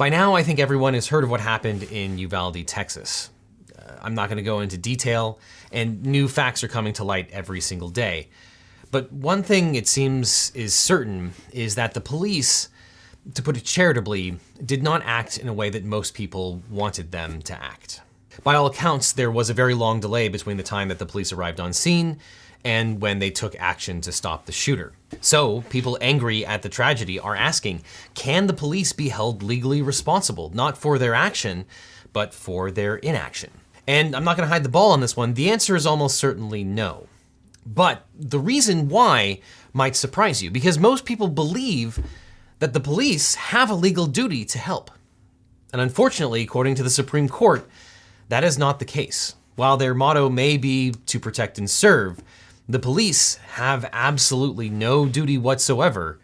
By now, I think everyone has heard of what happened in Uvalde, Texas. I'm not going to go into detail, and new facts are coming to light every single day. But one thing it seems is certain is that the police, to put it charitably, did not act in a way that most people wanted them to act. By all accounts, there was a very long delay between the time that the police arrived on scene and when they took action to stop the shooter. So, people angry at the tragedy are asking, can the police be held legally responsible, not for their action, but for their inaction? And I'm not going to hide the ball on this one. The answer is almost certainly no. But the reason why might surprise you, because most people believe that the police have a legal duty to help. And unfortunately, according to the Supreme Court, that is not the case. While their motto may be to protect and serve, the police have absolutely no duty whatsoever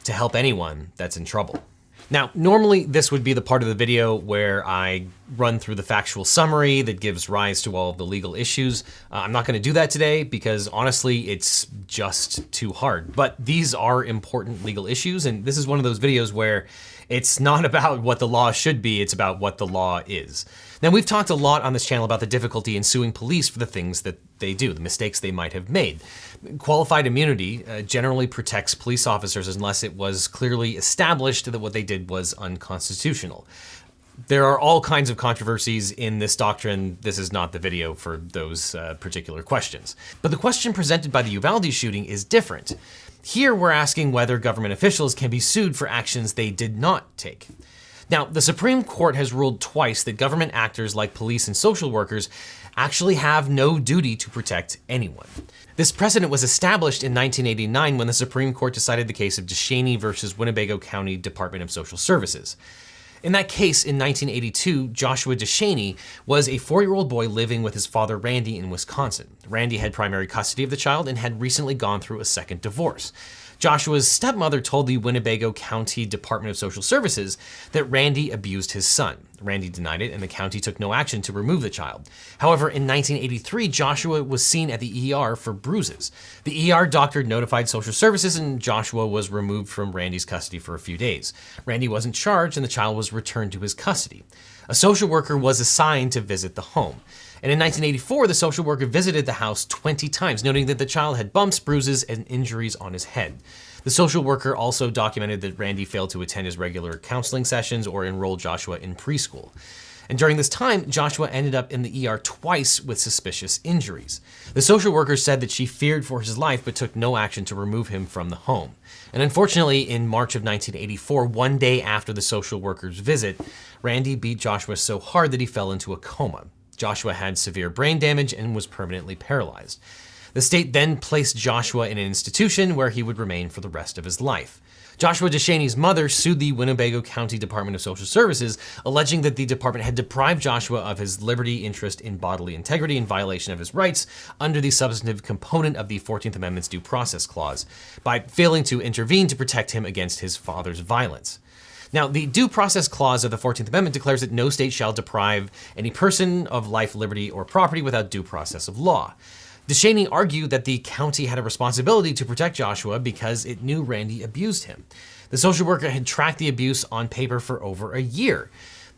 to help anyone that's in trouble. Now, normally this would be the part of the video where I run through the factual summary that gives rise to all of the legal issues. I'm not going to do that today because honestly, it's just too hard. But these are important legal issues, and this is one of those videos where it's not about what the law should be, it's about what the law is. Now, we've talked a lot on this channel about the difficulty in suing police for the things that they do, the mistakes they might have made. Qualified immunity generally protects police officers unless it was clearly established that what they did was unconstitutional. There are all kinds of controversies in this doctrine. This is not the video for those particular questions. But the question presented by the Uvalde shooting is different. Here we're asking whether government officials can be sued for actions they did not take. Now, the Supreme Court has ruled twice that government actors like police and social workers actually have no duty to protect anyone. This precedent was established in 1989 when the Supreme Court decided the case of Descheny versus Winnebago County Department of Social Services. In that case, in 1982, Joshua Descheny was a 4-year-old boy living with his father Randy in Wisconsin. Randy had primary custody of the child and had recently gone through a second divorce. Joshua's stepmother told the Winnebago County Department of Social Services that Randy abused his son. Randy denied it, and the county took no action to remove the child. However, in 1983, Joshua was seen at the ER for bruises. The ER doctor notified social services, and Joshua was removed from Randy's custody for a few days. Randy wasn't charged, and the child was returned to his custody. A social worker was assigned to visit the home. And in 1984, the social worker visited the house 20 times, noting that the child had bumps, bruises, and injuries on his head. The social worker also documented that Randy failed to attend his regular counseling sessions or enroll Joshua in preschool. And during this time, Joshua ended up in the ER twice with suspicious injuries. The social worker said that she feared for his life but took no action to remove him from the home. And unfortunately, in March of 1984, one day after the social worker's visit, Randy beat Joshua so hard that he fell into a coma. Joshua had severe brain damage and was permanently paralyzed. The state then placed Joshua in an institution where he would remain for the rest of his life. Joshua Descheny's mother sued the Winnebago County Department of Social Services, alleging that the department had deprived Joshua of his liberty, interest in bodily integrity, in violation of his rights under the substantive component of the 14th Amendment's Due Process Clause, by failing to intervene to protect him against his father's violence. Now, the Due Process Clause of the 14th Amendment declares that no state shall deprive any person of life, liberty, or property without due process of law. Descheny argued that the county had a responsibility to protect Joshua because it knew Randy abused him. The social worker had tracked the abuse on paper for over a year.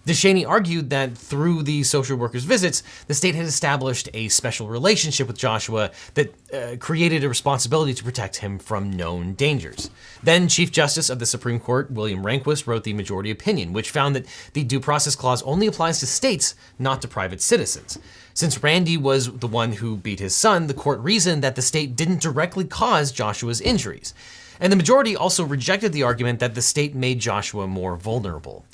Descheny argued that through the social worker's visits, the state had established a special relationship with Joshua that created a responsibility to protect him from known dangers. Then Chief Justice of the Supreme Court, William Rehnquist, wrote the majority opinion, which found that the Due Process Clause only applies to states, not to private citizens. Since Randy was the one who beat his son, the court reasoned that the state didn't directly cause Joshua's injuries. And the majority also rejected the argument that the state made Joshua more vulnerable.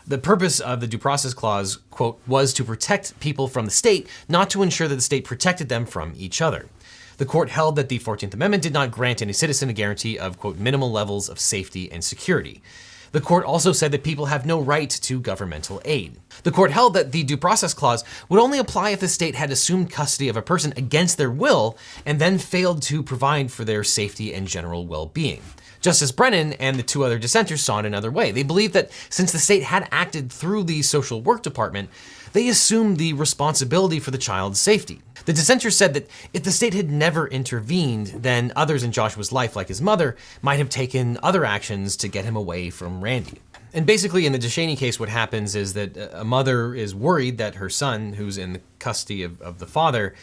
The purpose of the Due Process Clause, quote, was to protect people from the state, not to ensure that the state protected them from each other. The court held that the 14th Amendment did not grant any citizen a guarantee of, quote, minimal levels of safety and security. The court also said that people have no right to governmental aid. The court held that the Due Process Clause would only apply if the state had assumed custody of a person against their will and then failed to provide for their safety and general well-being. Justice Brennan and the two other dissenters saw it another way. They believed that since the state had acted through the social work department, they assumed the responsibility for the child's safety. The dissenters said that if the state had never intervened, then others in Joshua's life, like his mother, might have taken other actions to get him away from Randy. And basically in the DeShaney case, what happens is that a mother is worried that her son, who's in the custody of the father,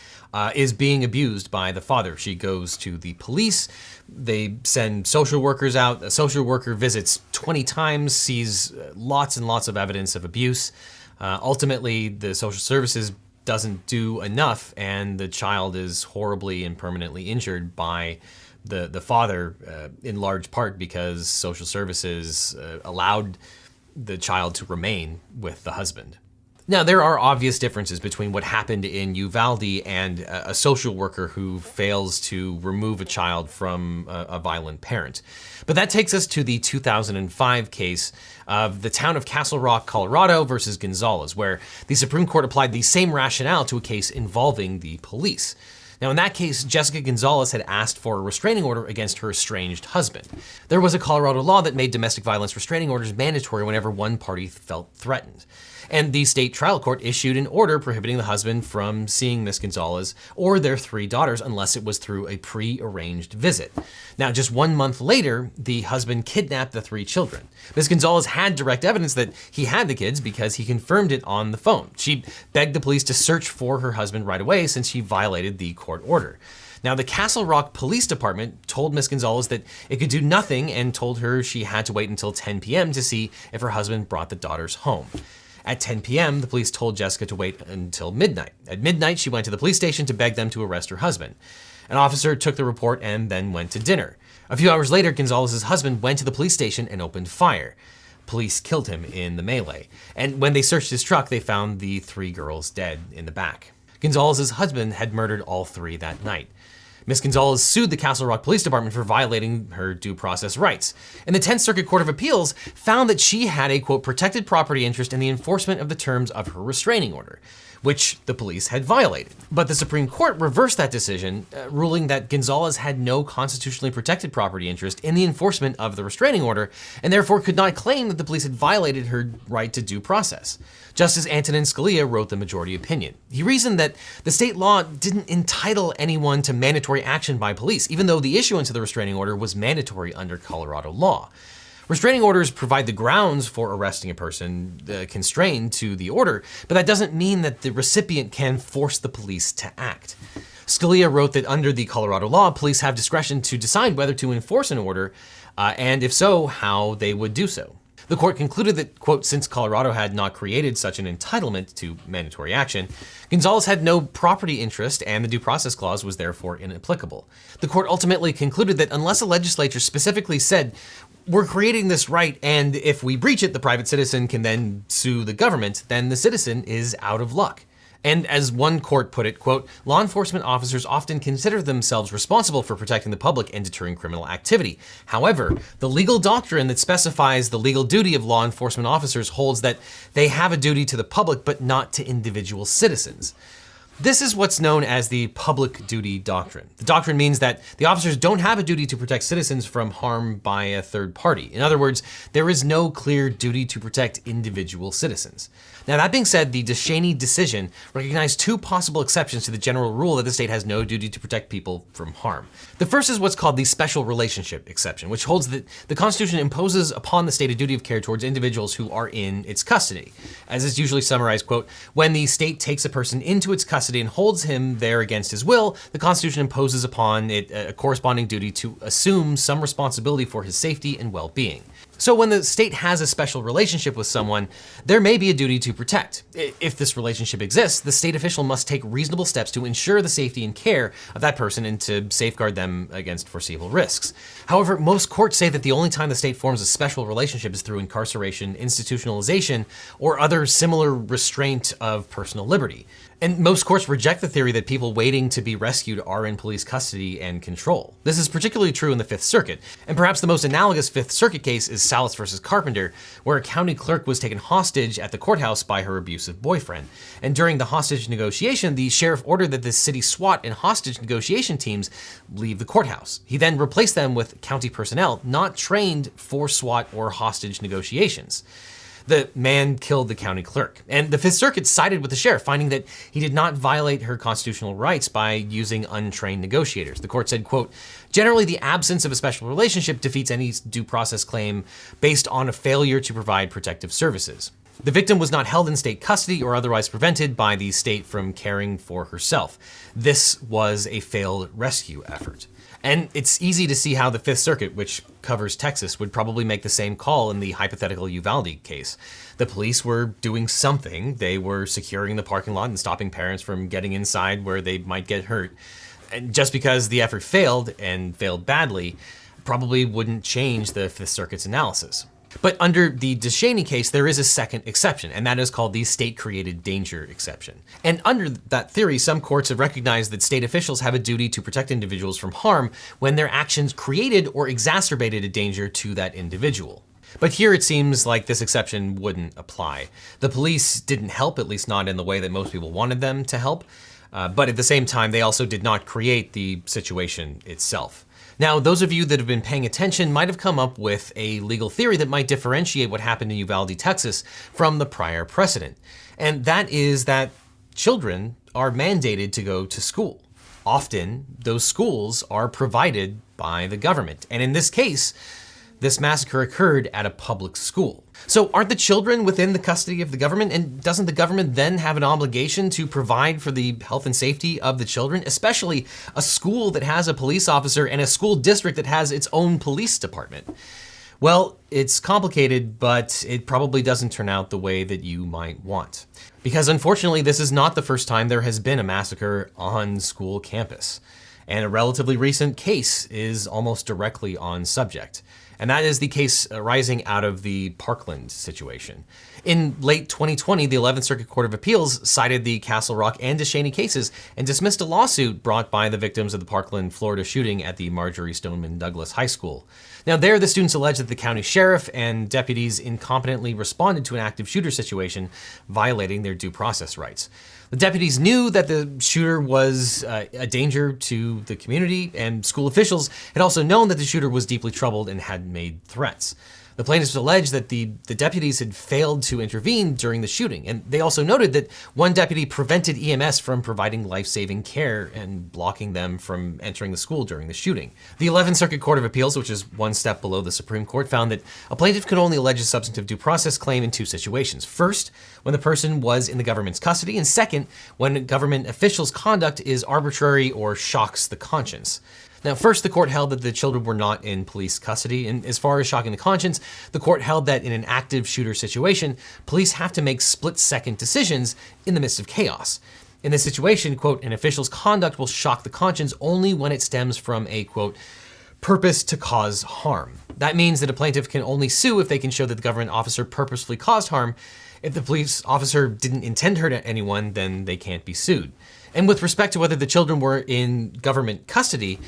is being abused by the father. She goes to the police. They send social workers out. A social worker visits 20 times, sees lots and lots of evidence of abuse. Ultimately, the social services doesn't do enough, and the child is horribly and permanently injured by the father, in large part because social services allowed the child to remain with the husband. Now, there are obvious differences between what happened in Uvalde and a social worker who fails to remove a child from a violent parent. But that takes us to the 2005 case of the town of Castle Rock, Colorado versus Gonzales, where the Supreme Court applied the same rationale to a case involving the police. Now, in that case, Jessica Gonzales had asked for a restraining order against her estranged husband. There was a Colorado law that made domestic violence restraining orders mandatory whenever one party felt threatened. And the state trial court issued an order prohibiting the husband from seeing Miss Gonzales or their 3 daughters unless it was through a pre-arranged visit. Now, just 1 month later, the husband kidnapped the 3 children. Miss Gonzales had direct evidence that he had the kids because he confirmed it on the phone. She begged the police to search for her husband right away since he violated the court order. Now, the Castle Rock Police Department told Miss Gonzales that it could do nothing and told her she had to wait until 10 p.m. to see if her husband brought the daughters home. At 10 p.m., the police told Jessica to wait until midnight. At midnight, she went to the police station to beg them to arrest her husband. An officer took the report and then went to dinner. A few hours later, Gonzales' husband went to the police station and opened fire. Police killed him in the melee. And when they searched his truck, they found the 3 girls dead in the back. Gonzales' husband had murdered all 3 that night. Miss Gonzales sued the Castle Rock Police Department for violating her due process rights. And the 10th Circuit Court of Appeals found that she had a, quote, protected property interest in the enforcement of the terms of her restraining order, which the police had violated. But the Supreme Court reversed that decision, ruling that Gonzales had no constitutionally protected property interest in the enforcement of the restraining order, and therefore could not claim that the police had violated her right to due process. Justice Antonin Scalia wrote the majority opinion. He reasoned that the state law didn't entitle anyone to mandatory action by police, even though the issuance of the restraining order was mandatory under Colorado law. Restraining orders provide the grounds for arresting a person constrained to the order, but that doesn't mean that the recipient can force the police to act. Scalia wrote that under the Colorado law, police have discretion to decide whether to enforce an order, and if so, how they would do so. The court concluded that, quote, since Colorado had not created such an entitlement to mandatory action, Gonzales had no property interest and the due process clause was therefore inapplicable. The court ultimately concluded that unless a legislature specifically said, we're creating this right, and if we breach it, the private citizen can then sue the government, then the citizen is out of luck. And as one court put it, quote, law enforcement officers often consider themselves responsible for protecting the public and deterring criminal activity. However, the legal doctrine that specifies the legal duty of law enforcement officers holds that they have a duty to the public, but not to individual citizens. This is what's known as the public duty doctrine. The doctrine means that the officers don't have a duty to protect citizens from harm by a third party. In other words, there is no clear duty to protect individual citizens. Now, that being said, the DeShaney decision recognized 2 possible exceptions to the general rule that the state has no duty to protect people from harm. The first is what's called the special relationship exception, which holds that the Constitution imposes upon the state a duty of care towards individuals who are in its custody. As is usually summarized, quote, when the state takes a person into its custody and holds him there against his will, the Constitution imposes upon it a corresponding duty to assume some responsibility for his safety and well-being. So when the state has a special relationship with someone, there may be a duty to protect. If this relationship exists, the state official must take reasonable steps to ensure the safety and care of that person and to safeguard them against foreseeable risks. However, most courts say that the only time the state forms a special relationship is through incarceration, institutionalization, or other similar restraint of personal liberty. And most courts reject the theory that people waiting to be rescued are in police custody and control. This is particularly true in the Fifth Circuit, and perhaps the most analogous Fifth Circuit case is Salas versus Carpenter, where a county clerk was taken hostage at the courthouse by her abusive boyfriend. And during the hostage negotiation, the sheriff ordered that the city SWAT and hostage negotiation teams leave the courthouse. He then replaced them with county personnel not trained for SWAT or hostage negotiations. The man killed the county clerk. And the Fifth Circuit sided with the sheriff, finding that he did not violate her constitutional rights by using untrained negotiators. The court said, quote, "Generally, the absence of a special relationship defeats any due process claim based on a failure to provide protective services. The victim was not held in state custody or otherwise prevented by the state from caring for herself. This was a failed rescue effort." And it's easy to see how the Fifth Circuit, which covers Texas, would probably make the same call in the hypothetical Uvalde case. The police were doing something. They were securing the parking lot and stopping parents from getting inside where they might get hurt. And just because the effort failed, and failed badly, probably wouldn't change the Fifth Circuit's analysis. But under the DeShaney case, there is a second exception, and that is called the state-created danger exception. And under that theory, some courts have recognized that state officials have a duty to protect individuals from harm when their actions created or exacerbated a danger to that individual. But here it seems like this exception wouldn't apply. The police didn't help, at least not in the way that most people wanted them to help, but at the same time, they also did not create the situation itself. Now, those of you that have been paying attention might have come up with a legal theory that might differentiate what happened in Uvalde, Texas from the prior precedent. And that is that children are mandated to go to school. Often, those schools are provided by the government. And in this case, this massacre occurred at a public school. So aren't the children within the custody of the government? And doesn't the government then have an obligation to provide for the health and safety of the children, especially a school that has a police officer and a school district that has its own police department? Well, it's complicated, but it probably doesn't turn out the way that you might want. Because unfortunately, this is not the first time there has been a massacre on school campus. And a relatively recent case is almost directly on subject. And that is the case arising out of the Parkland situation. In late 2020, the 11th Circuit Court of Appeals cited the Castle Rock and DeShaney cases and dismissed a lawsuit brought by the victims of the Parkland, Florida shooting at the Marjorie Stoneman Douglas High School. Now there, the students alleged that the county sheriff and deputies incompetently responded to an active shooter situation, violating their due process rights. The deputies knew that the shooter was a danger to the community, and school officials had also known that the shooter was deeply troubled and had made threats. The plaintiffs alleged that the deputies had failed to intervene during the shooting, and they also noted that one deputy prevented EMS from providing life-saving care and blocking them from entering the school during the shooting. The 11th Circuit Court of Appeals, which is one step below the Supreme Court, found that a plaintiff could only allege a substantive due process claim in two situations. First, when the person was in the government's custody, and second, when government officials' conduct is arbitrary or shocks the conscience. Now, first, the court held that the children were not in police custody, and as far as shocking the conscience, the court held that in an active shooter situation, police have to make split-second decisions in the midst of chaos. In this situation, quote, an official's conduct will shock the conscience only when it stems from a, quote, purpose to cause harm. That means that a plaintiff can only sue if they can show that the government officer purposefully caused harm. If the police officer didn't intend hurt anyone, then they can't be sued. And with respect to whether the children were in government custody,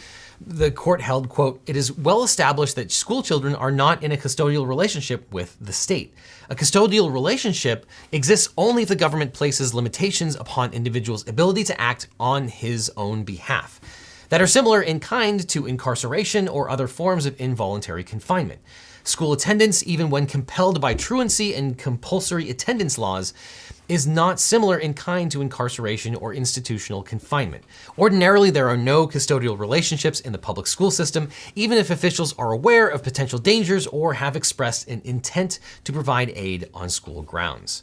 the court held, quote, it is well established that school children are not in a custodial relationship with the state. A custodial relationship exists only if the government places limitations upon individuals' ability to act on his own behalf that are similar in kind to incarceration or other forms of involuntary confinement. School attendance, even when compelled by truancy and compulsory attendance laws, is not similar in kind to incarceration or institutional confinement. Ordinarily, there are no custodial relationships in the public school system, even if officials are aware of potential dangers or have expressed an intent to provide aid on school grounds.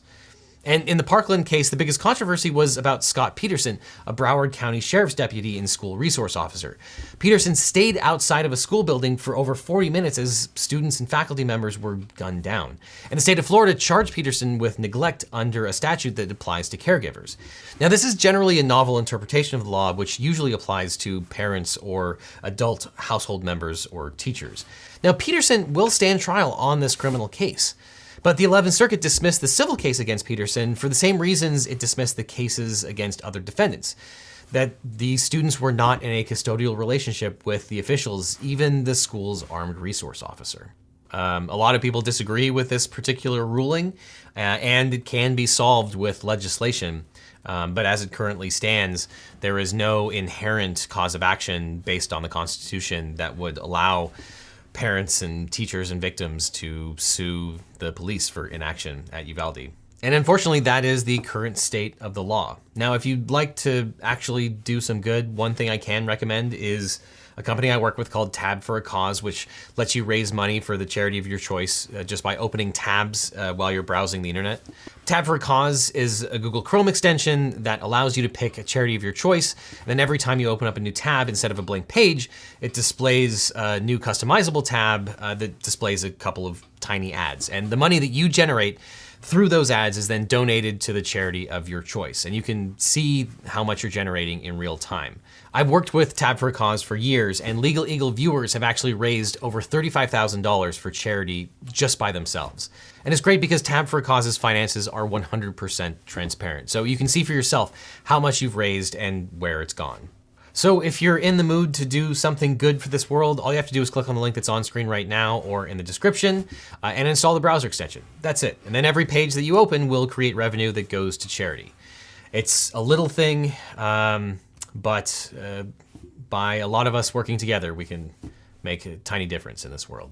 And in the Parkland case, the biggest controversy was about Scott Peterson, a Broward County Sheriff's deputy and school resource officer. Peterson stayed outside of a school building for over 40 minutes as students and faculty members were gunned down. And the state of Florida charged Peterson with neglect under a statute that applies to caregivers. Now, this is generally a novel interpretation of the law, which usually applies to parents or adult household members or teachers. Now, Peterson will stand trial on this criminal case. But the 11th Circuit dismissed the civil case against Peterson for the same reasons it dismissed the cases against other defendants, that the students were not in a custodial relationship with the officials, even the school's armed resource officer. A lot of people disagree with this particular ruling, and it can be solved with legislation. But as it currently stands, there is no inherent cause of action based on the Constitution that would allow parents and teachers and victims to sue the police for inaction at Uvalde. And unfortunately, that is the current state of the law. Now, if you'd like to actually do some good, one thing I can recommend is a company I work with called Tab for a Cause, which lets you raise money for the charity of your choice just by opening tabs while you're browsing the internet. Tab for a Cause is a Google Chrome extension that allows you to pick a charity of your choice. And then every time you open up a new tab, instead of a blank page, it displays a new customizable tab that displays a couple of tiny ads. And the money that you generate through those ads is then donated to the charity of your choice. And you can see how much you're generating in real time. I've worked with Tab for a Cause for years, and LegalEagle viewers have actually raised over $35,000 for charity just by themselves. And it's great because Tab for a Cause's finances are 100% transparent. So you can see for yourself how much you've raised and where it's gone. So if you're in the mood to do something good for this world, all you have to do is click on the link that's on screen right now or in the description and install the browser extension. That's it. And then every page that you open will create revenue that goes to charity. It's a little thing, but by a lot of us working together, we can make a tiny difference in this world.